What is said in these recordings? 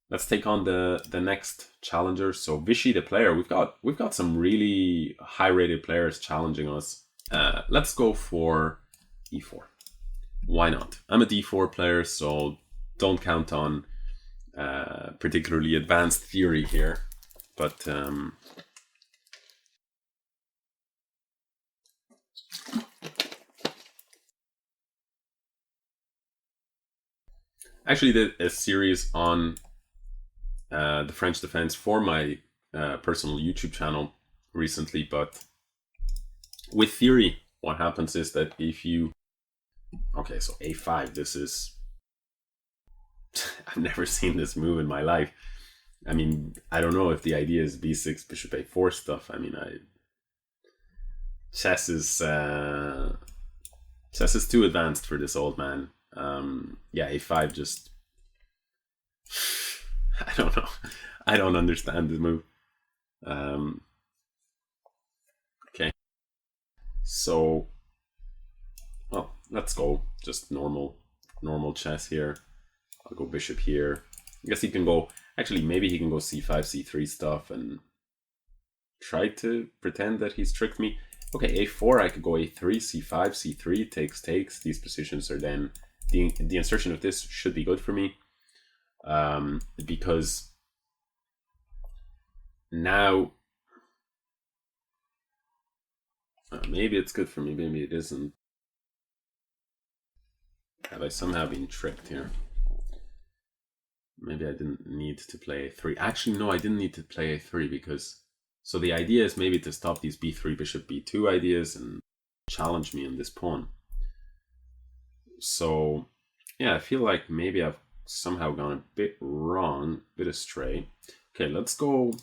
let's take on the next challenger. So Vishy the player, we've got some really high-rated players challenging us. Let's go for e4. Why not? I'm a d4 player, so don't count on particularly advanced theory here. But actually did a series on the French defense for my personal YouTube channel recently, but with theory, what happens is that if you... Okay, so a5, this is... I've never seen this move in my life. I mean, I don't know if the idea is b6, bishop a4 stuff. I mean, chess is too advanced for this old man. Yeah, a5 just... I don't know. I don't understand the move. Okay. So, well, let's go just normal chess here. I'll go bishop here. I guess he can go... Actually, maybe he can go c5, c3 stuff and try to pretend that he's tricked me. Okay, a4, I could go a3, c5, c3, takes. These positions are then... The insertion of this should be good for me. Because now... maybe it's good for me, maybe it isn't. Have I somehow been tricked here? Maybe I didn't need to play a3. Actually, no, I didn't need to play a3 because... So the idea is maybe to stop these b3, bishop b2 ideas and challenge me on this pawn. So, yeah, I feel like maybe I've somehow gone a bit wrong, a bit astray. Okay, let's go...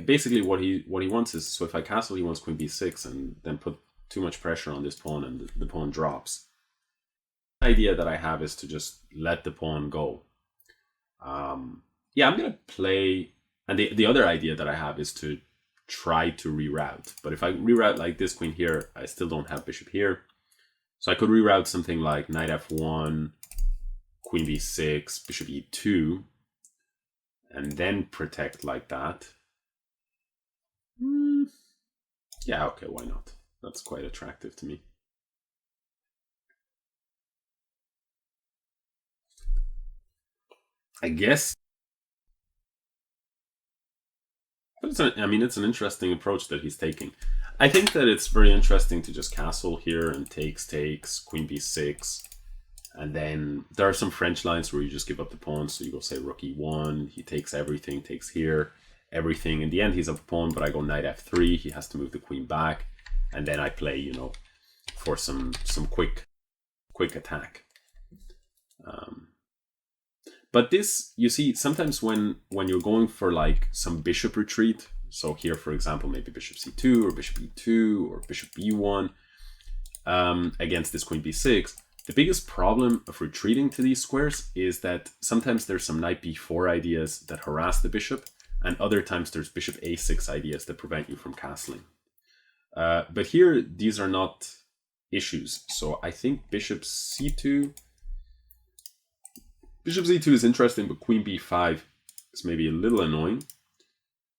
Basically what he wants is, so if I castle, he wants queen b6 and then put too much pressure on this pawn and the pawn drops. The idea that I have is to just let the pawn go. Yeah, I'm gonna play, and the other idea that I have is to try to reroute. But if I reroute like this, queen here, I still don't have bishop here. So I could reroute something like knight f1, queen b6, bishop e2, and then protect like that. Yeah, okay, why not? That's quite attractive to me. I guess. But it's an interesting approach that he's taking. I think that it's very interesting to just castle here and takes, queen b6. And then there are some French lines where you just give up the pawn. So you go say rook e1, he takes everything, takes here, everything. In the end, he's up a pawn, but I go knight f3. He has to move the queen back. And then I play, you know, for some quick attack. But this, you see, sometimes when you're going for like some bishop retreat, so here, for example, maybe bishop c2 or bishop e2 or bishop b1 against this queen b6, the biggest problem of retreating to these squares is that sometimes there's some knight b4 ideas that harass the bishop, and other times there's bishop a6 ideas that prevent you from castling. But here, these are not issues. So I think bishop c2... Bishop c2 is interesting, but queen b5 is maybe a little annoying.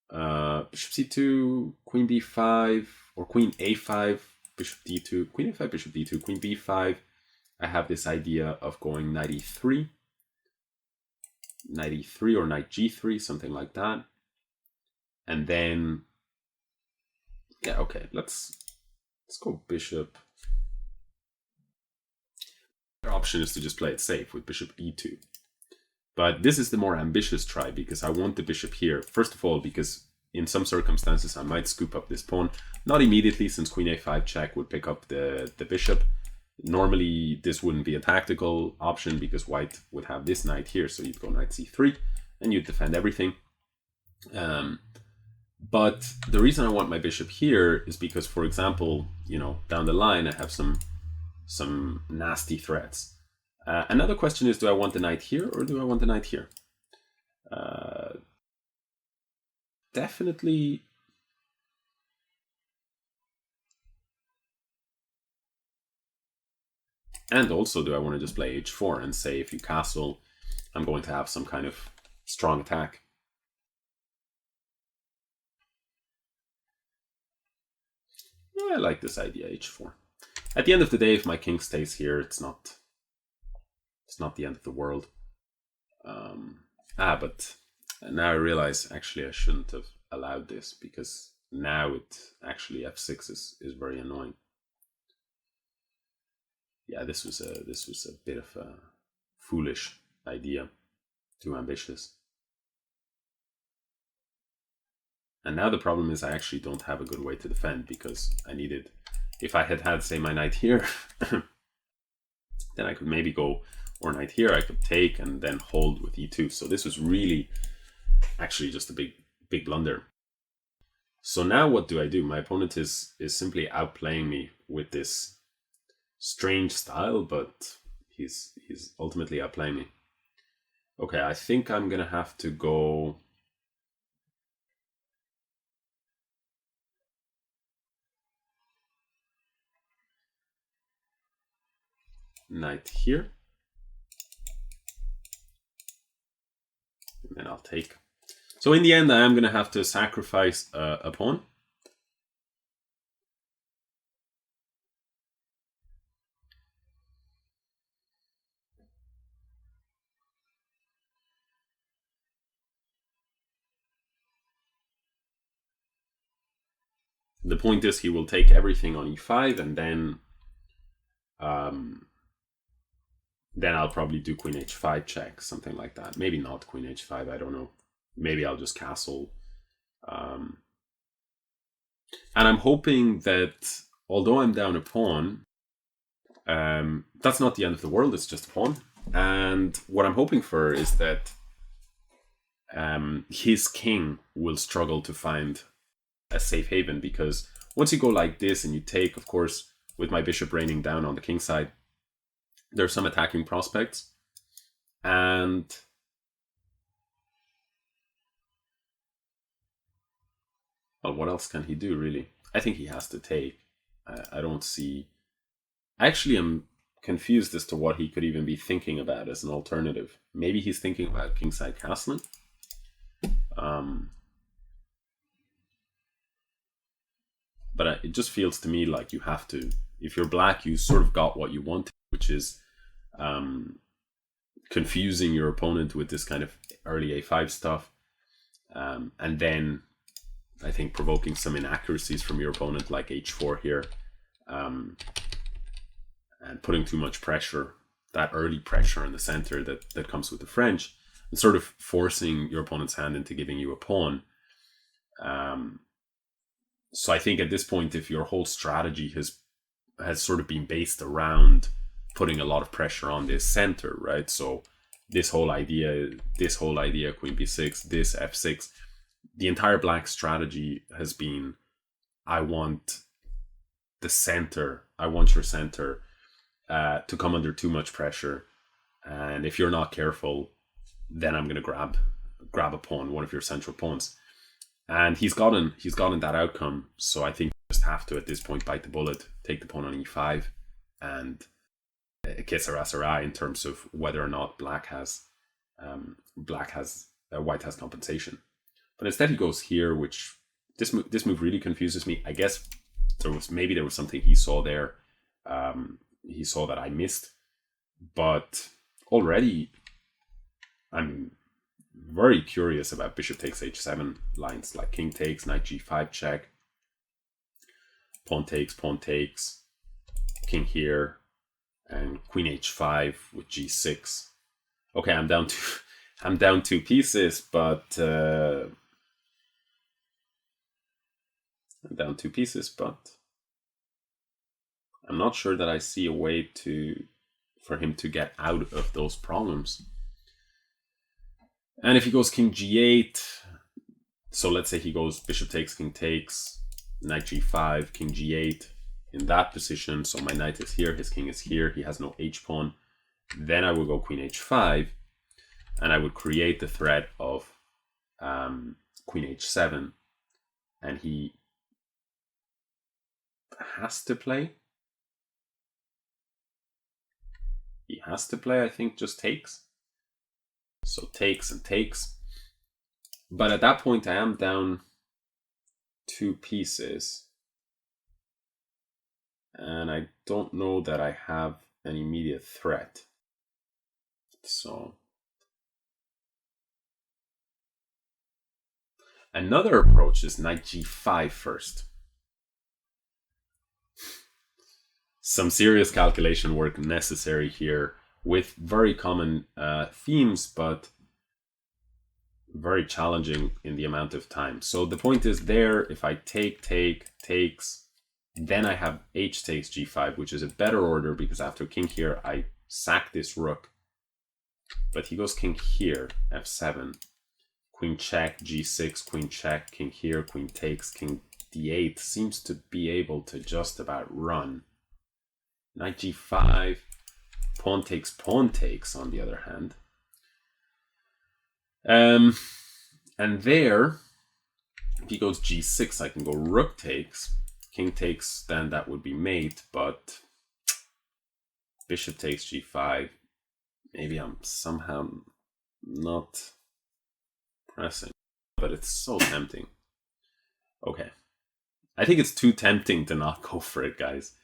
Bishop c2, queen b5, or queen a5, bishop d2, queen a5, bishop d2, queen b5. I have this idea of going knight e3, or knight g3, something like that. And then, yeah, okay, let's go bishop. The other option is to just play it safe with bishop e2. But this is the more ambitious try because I want the bishop here. First of all, because in some circumstances I might scoop up this pawn. Not immediately, since queen a5 check would pick up the bishop. Normally this wouldn't be a tactical option because white would have this knight here. So you'd go knight c3 and you'd defend everything. But the reason I want my bishop here is because, for example, you know, down the line I have some nasty threats. Another question is, do I want the knight here or do I want the knight here? Definitely. And also, do I want to just play h4 and say if you castle, I'm going to have some kind of strong attack. I like this idea, h4. At the end of the day, if my king stays here, it's not the end of the world. But now I realize actually I shouldn't have allowed this, because now it actually f6 is very annoying. Yeah, this was a bit of a foolish idea, too ambitious. And now the problem is I actually don't have a good way to defend, because I needed, if I had say my knight here, then I could maybe go, or knight here, I could take and then hold with e2. So this was really actually just a big blunder. So now what do I do? My opponent is simply outplaying me with this strange style, but he's ultimately outplaying me. Okay, I think I'm gonna have to go knight here, and then I'll take. So in the end, I am gonna have to sacrifice a pawn. The point is he will take everything on e5, and then I'll probably do queen h5 check, something like that. Maybe not queen h5, I don't know. Maybe I'll just castle. And I'm hoping that, although I'm down a pawn, that's not the end of the world, it's just a pawn. And what I'm hoping for is that his king will struggle to find a safe haven, because once you go like this and you take, of course, with my bishop raining down on the king side, there's some attacking prospects. And well, what else can he do, really? I think he has to take. I don't see... Actually, I'm confused as to what he could even be thinking about as an alternative. Maybe he's thinking about kingside castling. But it just feels to me like you have to, if you're black, you sort of got what you wanted, which is confusing your opponent with this kind of early a5 stuff. And then I think provoking some inaccuracies from your opponent, like h4 here, and putting too much pressure, that early pressure in the center that comes with the French, and sort of forcing your opponent's hand into giving you a pawn. So I think at this point, if your whole strategy has sort of been based around putting a lot of pressure on this center, right? So this whole idea, queen b6, this f6, the entire black strategy has been, I want the center, I want your center to come under too much pressure, and if you're not careful, then I'm going to grab a pawn, one of your central pawns. And he's gotten that outcome, so I think you just have to, at this point, bite the bullet, take the pawn on e5, and que sera sera in terms of whether or not white has compensation. But instead he goes here, which this move really confuses me. I guess there was something he saw there. He saw that I missed, but already I'm very curious about bishop takes h7 lines, like king takes, knight g5 check, pawn takes, king here, and queen h5 with g6. Okay, I'm down two pieces, but I'm not sure that I see a way for him to get out of those problems. And if he goes king g8, so let's say he goes bishop takes, king takes, knight g5, king g8 in that position. So my knight is here, his king is here, he has no h-pawn. Then I will go queen h5, and I would create the threat of queen h7, and he has to play. I think, just takes. So takes and takes. But at that point, I am down 2 pieces. And I don't know that I have an immediate threat. So another approach is knight g5 first. Some serious calculation work necessary here with very common themes, but very challenging in the amount of time. So the point is there, if I takes, then I have h takes g5, which is a better order because after king here, I sack this rook. But he goes king here, f7, queen check, g6, queen check, king here, queen takes, king d8 seems to be able to just about run. Knight g5, pawn takes on the other hand. And there, if he goes g6, I can go rook takes, king takes, then that would be mate, but bishop takes g5. Maybe I'm somehow not pressing, but it's so tempting. Okay. I think it's too tempting to not go for it, guys.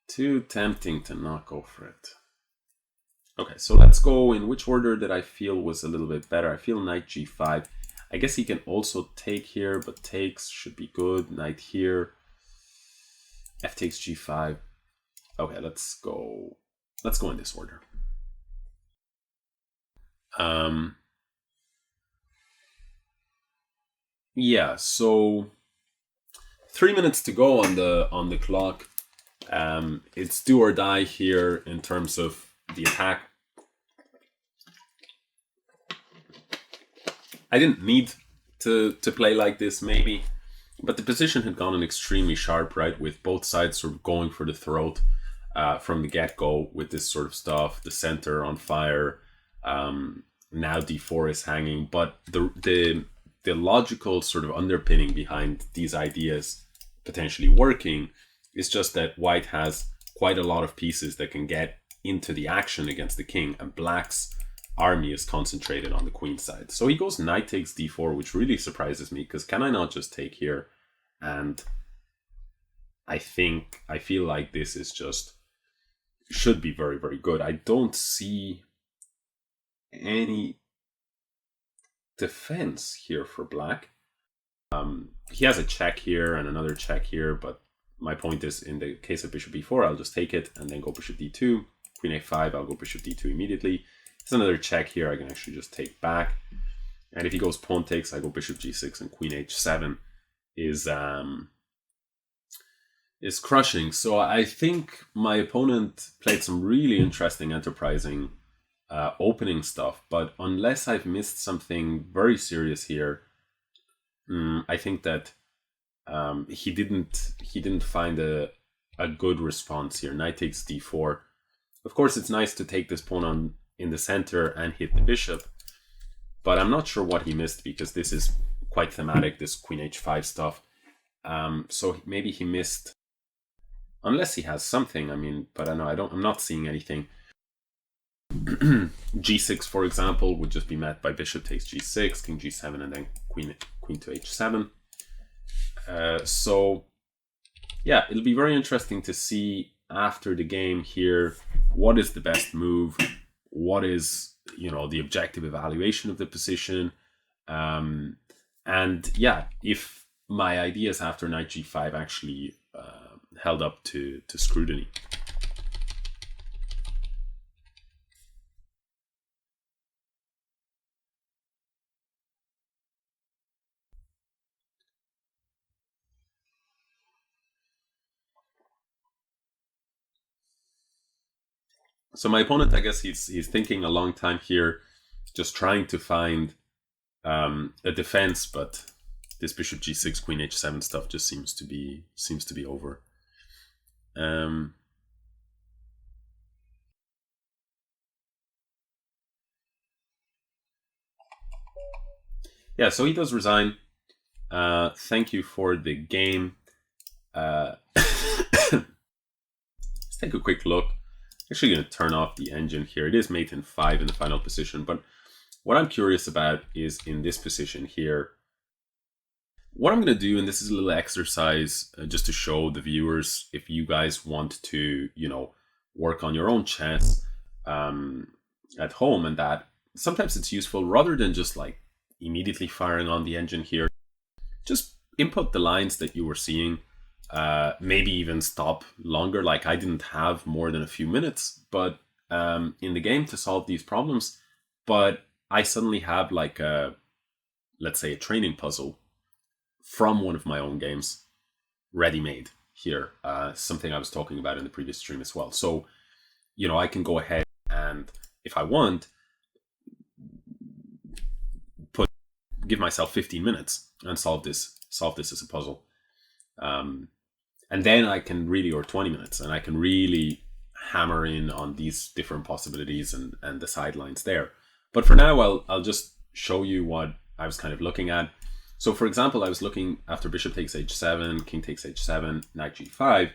Too tempting to not go for it. Okay, so let's go in which order that I feel was a little bit better. I feel knight g5. I guess he can also take here, but takes should be good. Knight here. F takes g5. Okay, let's go in this order. Yeah, so 3 minutes to go on the clock. It's do or die here in terms of the attack. I didn't need to play like this maybe, but the position had gotten extremely sharp, right? With both sides sort of going for the throat from the get-go with this sort of stuff. The center on fire. Now d4 is hanging, but the logical sort of underpinning behind these ideas potentially working is just that white has quite a lot of pieces that can get into the action against the king, and black's army is concentrated on the queen side. So he goes knight takes d4, which really surprises me, because can I not just take here? And I feel like this is just should be very, very good. I don't see any defense here for black. He has a check here and another check here, but my point is, in the case of bishop b4, I'll just take it and then go bishop d2. Queen a5, I'll go bishop d2 immediately. There's another check here, I can actually just take back. And if he goes pawn takes, I go bishop g6 and queen h7 is crushing. So I think my opponent played some really interesting, enterprising opening stuff, but unless I've missed something very serious here, I think that he didn't find a good response here. Knight takes d4. Of course, it's nice to take this pawn on in the center and hit the bishop, but I'm not sure what he missed, because this is quite thematic, this queen h5 stuff. So maybe he missed, unless he has something. I mean, but I know I'm not seeing anything. g6, for example, would just be met by bishop takes g6, king g7, and then queen to h7. So yeah, it'll be very interesting to see after the game here what is the best move, what is, you know, the objective evaluation of the position, and yeah, if my ideas after knight g5 actually held up to scrutiny. So my opponent, I guess he's thinking a long time here, just trying to find a defense, but this bishop g6, queen h7 stuff just seems to be over. Yeah, so he does resign. Thank you for the game. Let's take a quick look. Actually going to turn off the engine here. It is mate in 5 in the final position, but what I'm curious about is in this position here. What I'm going to do, and this is a little exercise just to show the viewers, if you guys want to, you know, work on your own chess at home, and that sometimes it's useful rather than just like immediately firing on the engine here, just input the lines that you were seeing, maybe even stop longer. Like I didn't have more than a few minutes, but in the game to solve these problems, but I suddenly have like a, let's say, a training puzzle from one of my own games ready-made here, something I was talking about in the previous stream as well. So, you know, I can go ahead and, if I want, give myself 15 minutes and solve this as a puzzle. And then I can really, or 20 minutes, and I can really hammer in on these different possibilities and the sidelines there. But for now, I'll just show you what I was kind of looking at. So for example, I was looking after bishop takes h7, king takes h7, knight g5.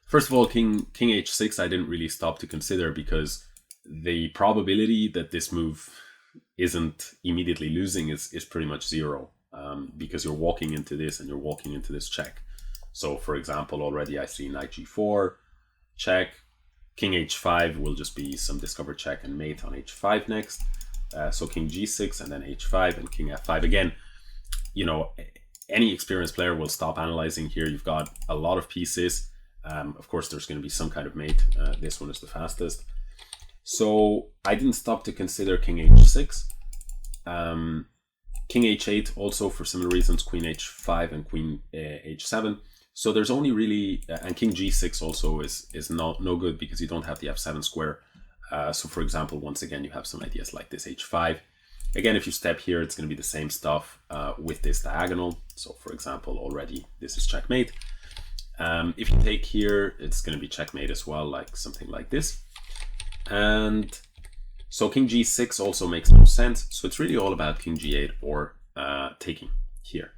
First of all, king h6 I didn't really stop to consider, because the probability that this move isn't immediately losing is pretty much zero, because you're walking into this and you're walking into this check. So for example, already I see knight g4, check, king h5 will just be some discovered check and mate on h5 next. So king g6 and then h5 and king f5. Again, you know, any experienced player will stop analyzing here. You've got a lot of pieces. Of course, there's going to be some kind of mate. This one is the fastest. So I didn't stop to consider king h6. King h8 also for similar reasons, queen h5 and queen h7. So there's only really, and king g6 also is no good because you don't have the f7 square. So for example, once again, you have some ideas like this h5. Again, if you step here, it's going to be the same stuff with this diagonal. So for example, already this is checkmate. If you take here, it's going to be checkmate as well, like something like this. And so king g6 also makes no sense. So it's really all about king g8 or taking here.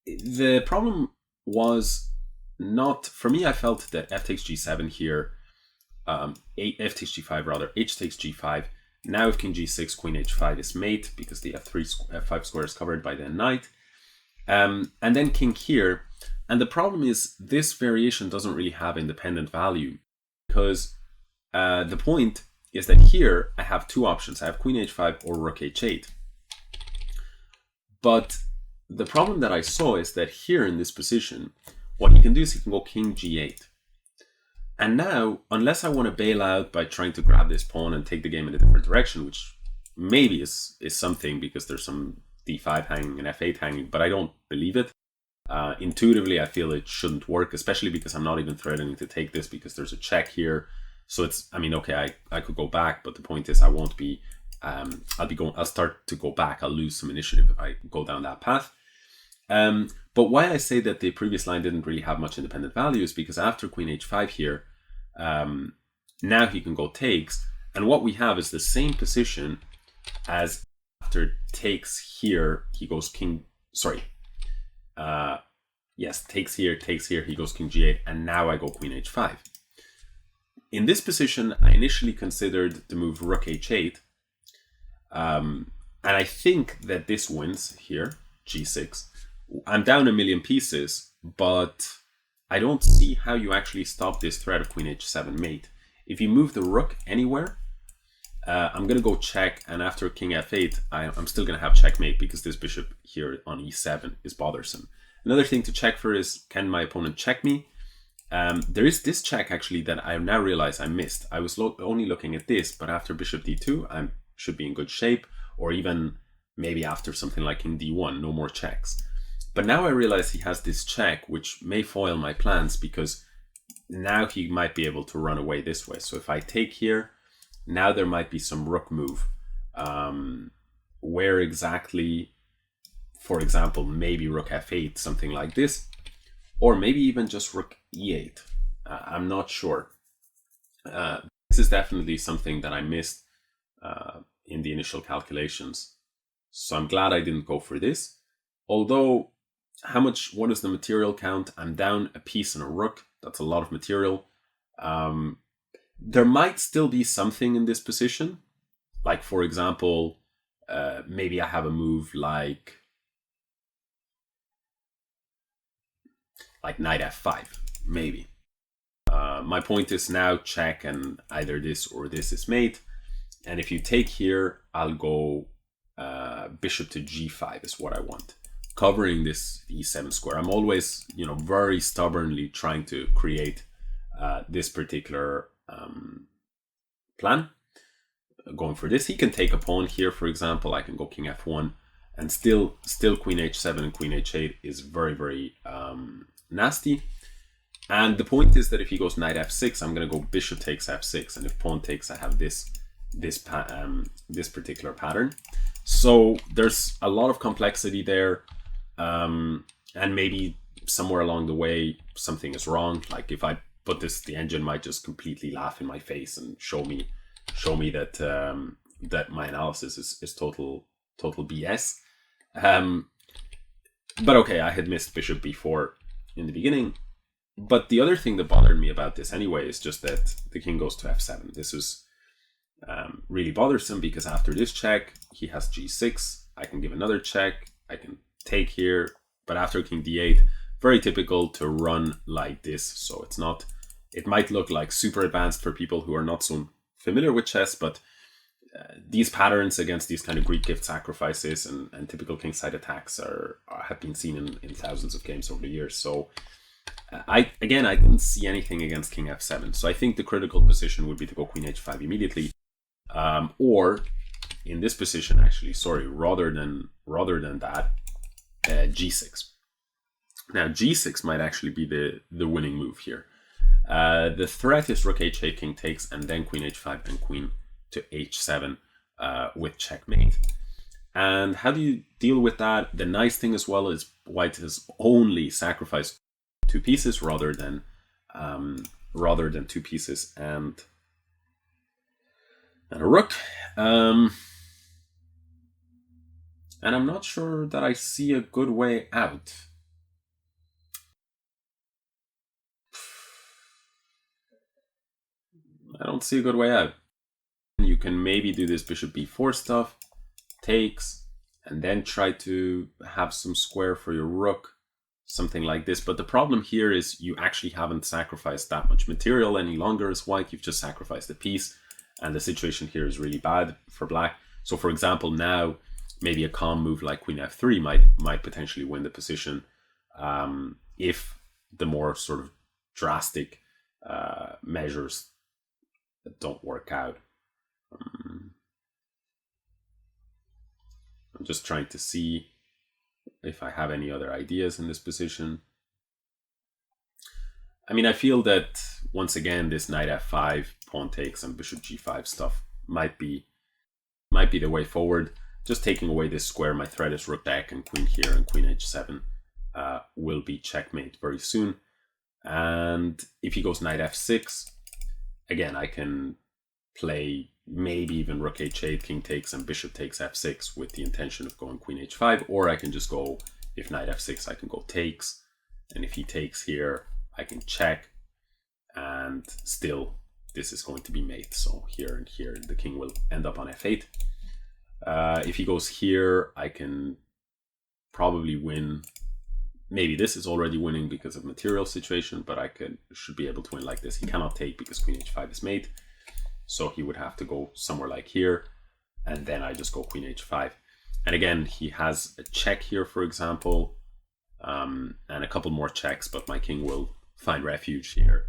The problem was not, for me, I felt that f takes g7 here, f takes g5 rather, h takes g5. Now if king g6, queen h5 is mate because the f5 square is covered by the knight. And then king here. And the problem is this variation doesn't really have independent value, because the point is that here I have two options. I have queen h5 or rook h8. But the problem that I saw is that here in this position, what he can do is he can go king g8. And now, unless I want to bail out by trying to grab this pawn and take the game in a different direction, which maybe is something because there's some d5 hanging and f8 hanging, but I don't believe it. Intuitively, I feel it shouldn't work, especially because I'm not even threatening to take this because there's a check here. So it's, I mean, okay, I could go back, but the point is I won't be, I'll start to go back. I'll lose some initiative if I go down that path. But why I say that the previous line didn't really have much independent value is because after queen h5 here, now he can go takes. And what we have is the same position as after takes here, he goes king, sorry. Yes, takes here, he goes king g8, and now I go queen h5. In this position, I initially considered the move rook h8. And I think that this wins here, g6. I'm down a million pieces, but I don't see how you actually stop this threat of queen h7 mate. If you move the rook anywhere, I'm going to go check, and after king f8, I'm still going to have checkmate because this bishop here on e7 is bothersome. Another thing to check for is, can my opponent check me? There is this check actually that I now realize I missed. I was only looking at this, but after bishop d2, I should be in good shape, or even maybe after something like king d1, no more checks. But now I realize he has this check, which may foil my plans because now he might be able to run away this way. So if I take here, now there might be some rook move. Where exactly, for example, maybe rook f8, something like this, or maybe even just rook e8. I'm not sure. This is definitely something that I missed in the initial calculations. So I'm glad I didn't go for this. Although, what is the material count? I'm down a piece and a rook. That's a lot of material. There might still be something in this position. Like, for example, maybe I have a move like knight f5, maybe. My point is now check, and either this or this is mate. And if you take here, I'll go bishop to g5 is what I want, covering this e7 square. I'm always, very stubbornly trying to create this particular plan. Going for this, he can take a pawn here, for example. I can go king f1, and still queen h7 and queen h8 is very, very nasty. And the point is that if he goes knight f6, I'm going to go bishop takes f6, and if pawn takes, I have this particular pattern. So there's a lot of complexity there, and maybe somewhere along the way something is wrong. Like if I put this, the engine might just completely laugh in my face and show me that that my analysis is total BS. But okay, I had missed bishop b4 in the beginning. But the other thing that bothered me about this anyway is just that the king goes to f7. This is really bothersome, because after this check, he has g6. I can give another check. I can take here. But after king d8, very typical to run like this. So it might look like super advanced for people who are not so familiar with chess, but these patterns against these kind of Greek gift sacrifices and typical kingside attacks have been seen in thousands of games over the years. So I didn't see anything against king f7. So I think the critical position would be to go queen h5 immediately, or in this position, actually, rather than that, g6. Now g6 might actually be the winning move here. The threat is rook h8, king takes, and then queen h5 and queen to h7 with checkmate. And how do you deal with that? The nice thing as well is white has only sacrificed 2 pieces rather than 2 pieces and a rook. And I'm not sure that I see a good way out. I don't see a good way out. You can maybe do this bishop b4 stuff, takes, and then try to have some square for your rook, something like this. But the problem here is you actually haven't sacrificed that much material any longer as white. You've just sacrificed a piece, and the situation here is really bad for black. So for example, now maybe a calm move like queen f3 might potentially win the position if the more sort of drastic measures that don't work out. I'm just trying to see if I have any other ideas in this position. I mean, I feel that once again, this knight f5, pawn takes, and bishop g5 stuff might be the way forward. Just taking away this square, my threat is rook back and queen here, and queen h7 will be checkmate very soon. And if he goes knight f6, again, I can play maybe even rook h8, king takes, and bishop takes f6 with the intention of going queen h5, or I can just go, if knight f6, I can go takes, and if he takes here, I can check, and still this is going to be mate. So here and here, the king will end up on f8. If he goes here, I can probably win. Maybe this is already winning because of material situation, but I should be able to win like this. He cannot take because queen h5 is mate. So he would have to go somewhere like here, and then I just go queen h5. And again, he has a check here, for example, and a couple more checks, but my king will find refuge here.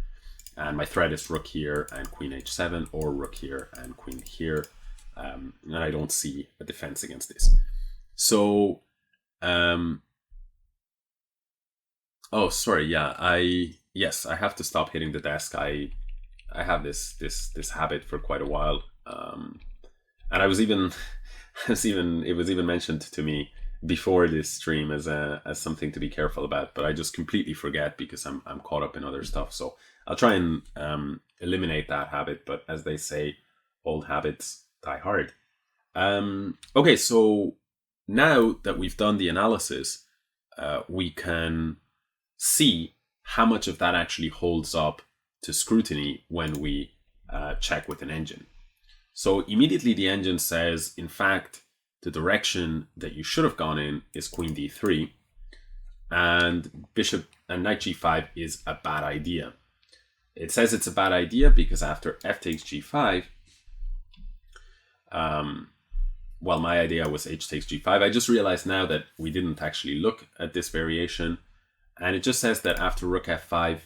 And my threat is rook here and queen h7, or rook here and queen here. And I don't see a defense against this. So, oh, sorry, yeah, I have to stop hitting the desk. I have this habit for quite a while, and it was even mentioned to me before this stream as something to be careful about, but I just completely forget because I'm caught up in other stuff. So I'll try and eliminate that habit. But as they say, old habits die hard. Okay, so now that we've done the analysis, we can see how much of that actually holds up scrutiny when we check with an engine. So immediately the engine says, in fact, the direction that you should have gone in is queen d3, and bishop and knight g5 is a bad idea. It says it's a bad idea because after f takes g5, well, my idea was h takes g5. I just realized now that we didn't actually look at this variation, and it just says that after rook f5,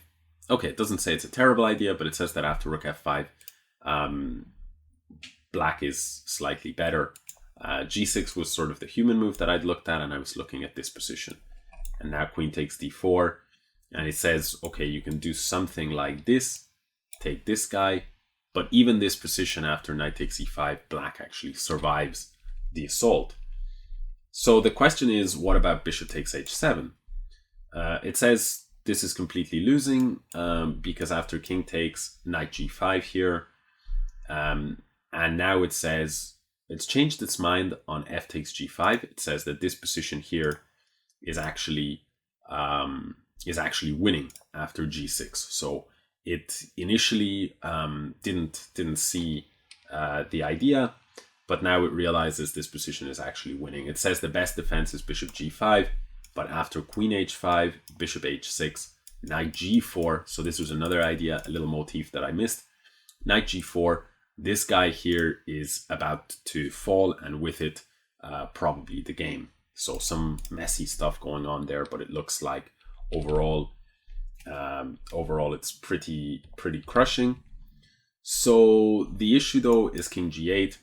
okay, it doesn't say it's a terrible idea, but it says that after rook f5, black is slightly better. G6 was sort of the human move that I'd looked at, and I was looking at this position. And now queen takes d4, and it says, okay, you can do something like this, take this guy, but even this position after knight takes e5, black actually survives the assault. So the question is, what about bishop takes h7? It says this is completely losing because after king takes, knight g5 here, and now it says it's changed its mind on f takes g5. It says that this position here is actually winning after g6. So it initially didn't see the idea, but now it realizes this position is actually winning. It says the best defense is bishop g5, but after queen h5, bishop h6, knight g4. So this was another idea, a little motif that I missed. Knight g4. This guy here is about to fall, and with it, probably the game. So some messy stuff going on there, but it looks like overall it's pretty crushing. So the issue though is king g8,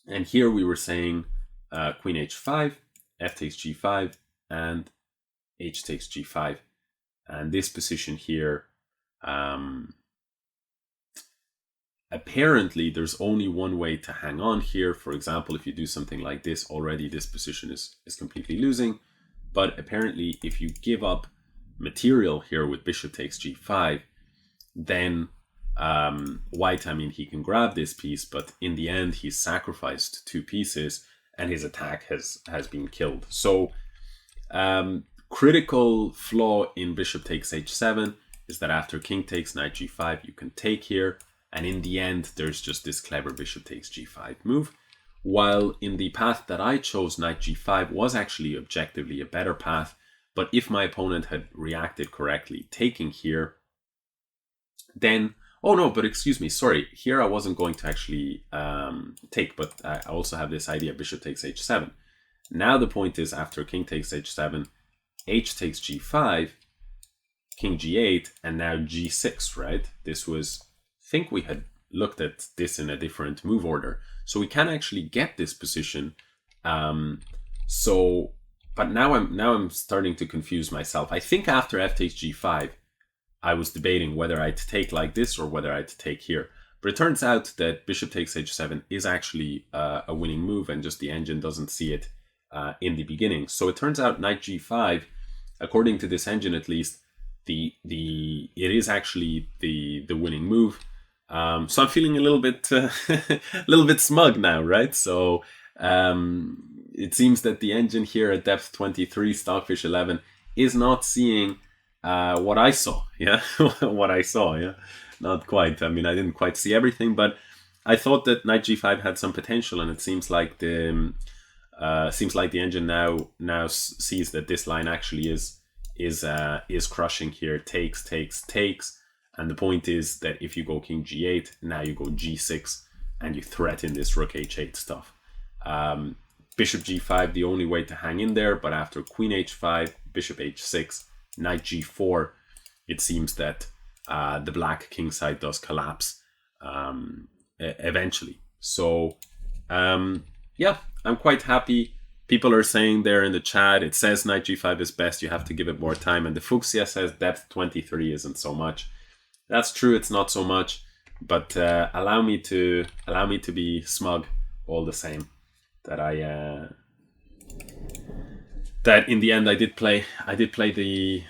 and here we were saying queen h5, f takes g5, and h takes g5, and this position here. Apparently, there's only one way to hang on here. For example, if you do something like this, already this position is completely losing. But apparently, if you give up material here with bishop takes g5, then white, I mean, he can grab this piece, but in the end, he's sacrificed two pieces and his attack has been killed. So critical flaw in bishop takes h7 is that after king takes knight g5, you can take here. And in the end, there's just this clever bishop takes g5 move. While in the path that I chose, knight g5 was actually objectively a better path. But if my opponent had reacted correctly, taking here, then, oh no, but excuse me, sorry. Here I wasn't going to actually take, but I also have this idea, bishop takes h7. Now the point is, after king takes h7, h takes g5, king g8, and now g6, right? This was... think we had looked at this in a different move order, so we can actually get this position. But now I'm starting to confuse myself. I think after f takes g5, I was debating whether I'd take like this or whether I'd take here. But it turns out that bishop takes h7 is actually a winning move, and just the engine doesn't see it in the beginning. So it turns out knight g5, according to this engine at least, it is actually the winning move. So I'm feeling a little bit smug now, right? So it seems that the engine here at depth 23, Stockfish 11, is not seeing what I saw. Yeah, what I saw. Yeah, not quite. I mean, I didn't quite see everything, but I thought that knight g5 had some potential, and it seems like the engine now sees that this line actually is crushing here. Takes. And the point is that if you go king g8, now you go g6, and you threaten this rook h8 stuff. Bishop g5, the only way to hang in there, but after queen h5, bishop h6, knight g4, it seems that the black king side does collapse eventually. So yeah, I'm quite happy. People are saying there in the chat, it says knight g5 is best, you have to give it more time, and the Fuchsia says depth 23 isn't so much. That's true, it's not so much, but allow me to be smug all the same. That that in the end I did play the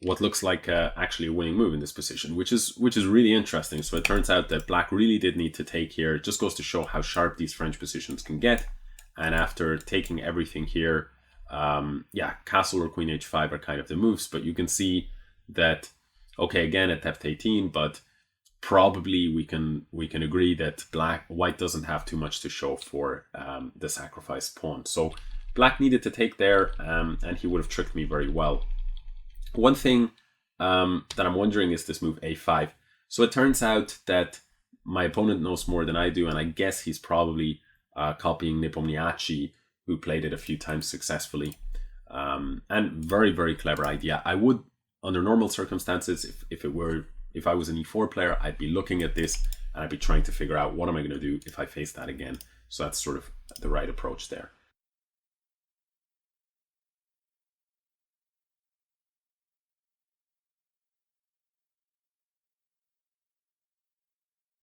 what looks like actually a winning move in this position, which is really interesting. So it turns out that black really did need to take here. It just goes to show how sharp these French positions can get. And after taking everything here, yeah, castle or queen h5 are kind of the moves, but you can see that Okay, again at depth 18, but probably we can agree that white doesn't have too much to show for the sacrificed pawn. So black needed to take there, and he would have tricked me very well. One thing that I'm wondering is this move a5. So it turns out that my opponent knows more than I do, and I guess he's probably copying Nepomniachtchi, who played it a few times successfully. And very, very clever idea. I would, under normal circumstances, if I was an e4 player, I'd be looking at this and I'd be trying to figure out what am I going to do if I face that again. So that's sort of the right approach there.